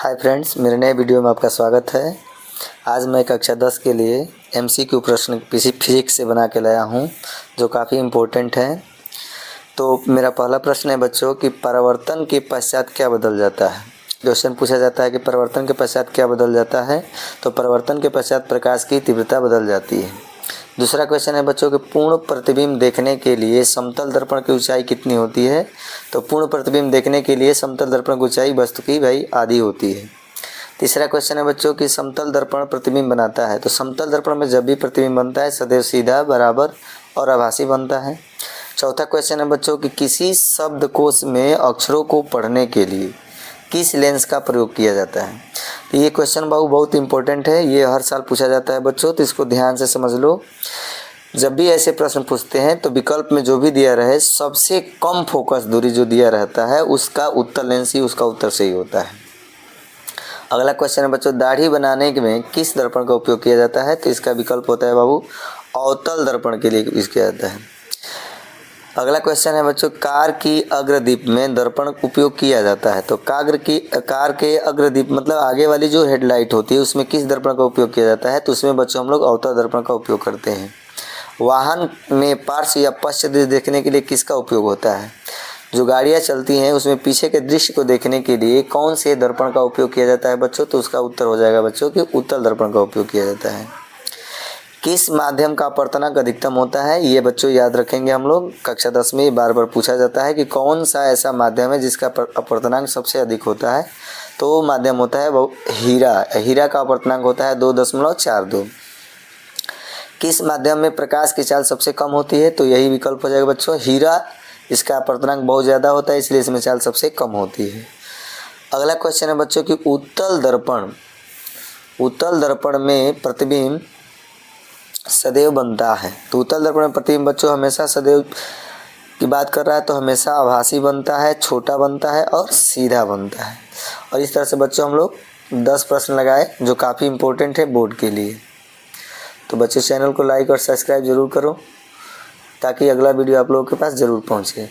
Hi friends, मेरे नए video में आपका स्वागत है। आज मैं कक्षा 10 के लिए एमसीक्यू प्रश्न फिजिक्स से बना के लाया हूं, जो काफ़ी इम्पोर्टेंट है। तो मेरा पहला प्रश्न है बच्चों कि परावर्तन के पश्चात क्या बदल जाता है। क्वेश्चन पूछा जाता है कि परावर्तन के पश्चात क्या बदल जाता है। तो परावर्तन के पश्चात प्रकाश की तीव्रता बदल जाती है। दूसरा क्वेश्चन है बच्चों कि पूर्ण प्रतिबिंब देखने के लिए समतल दर्पण की ऊंचाई कितनी होती है। तो पूर्ण प्रतिबिंब देखने के लिए समतल दर्पण की ऊंचाई वस्तु की भाई आधी होती है। तीसरा क्वेश्चन है बच्चों कि समतल दर्पण प्रतिबिंब बनाता है। तो समतल दर्पण में जब भी प्रतिबिंब बनता है सदैव सीधा, बराबर और आभासी बनता है। चौथा क्वेश्चन है बच्चों कि किसी शब्दकोश में अक्षरों को पढ़ने के लिए किस लेंस का प्रयोग किया जाता है। तो ये क्वेश्चन बहुत इंपॉर्टेंट है, ये हर साल पूछा जाता है बच्चों, तो इसको ध्यान से समझ लो। जब भी ऐसे प्रश्न पूछते हैं तो विकल्प में जो भी दिया रहे सबसे कम फोकस दूरी जो दिया रहता है उसका उत्तर लेंस ही उसका उत्तर सही होता है। अगला क्वेश्चन है बच्चों दाढ़ी बनाने में किस दर्पण का उपयोग किया जाता है। तो इसका विकल्प होता है बाबू अवतल दर्पण के लिए यूज किया जाता है। अगला क्वेश्चन है बच्चों कार की अग्रदीप में दर्पण उपयोग किया जाता है। तो कार के अग्रदीप मतलब आगे वाली जो हेडलाइट होती है उसमें किस दर्पण का उपयोग किया जाता है। तो उसमें बच्चों हम लोग अवतल दर्पण का उपयोग करते हैं। वाहन में पार्श्व या पश्च दृश्य देखने के लिए किसका उपयोग होता है। जो गाड़ियाँ चलती हैं उसमें पीछे के दृश्य को देखने के लिए कौन से दर्पण का उपयोग किया जाता है बच्चों। तो उसका उत्तर हो जाएगा बच्चों कि उत्तल दर्पण का उपयोग किया जाता है। किस माध्यम का अपवर्तनांक अधिकतम होता है, ये बच्चों याद रखेंगे हम लोग। कक्षा 10 में बार बार पूछा जाता है कि कौन सा ऐसा माध्यम है जिसका अपवर्तनांक सबसे अधिक होता है। तो वो माध्यम होता है वो हीरा का अपवर्तनांक होता है 2.42। किस माध्यम में प्रकाश की चाल सबसे कम होती है। तो यही विकल्प हो जाएगा बच्चों हीरा, इसका अपवर्तनांक बहुत ज़्यादा होता है इसलिए इसमें चाल सबसे कम होती है। अगला क्वेश्चन है बच्चों कि उत्तल दर्पण में प्रतिबिंब सदैव बनता है। तो उत्तल दर्पण में प्रतिबिंब बच्चों हमेशा सदैव की बात कर रहा है तो हमेशा आभासी बनता है, छोटा बनता है और सीधा बनता है। और इस तरह से बच्चों हम लोग 10 प्रश्न लगाए जो काफ़ी इम्पोर्टेंट है बोर्ड के लिए। तो बच्चों चैनल को लाइक और सब्सक्राइब ज़रूर करो ताकि अगला वीडियो आप लोगों के पास ज़रूर पहुँचे।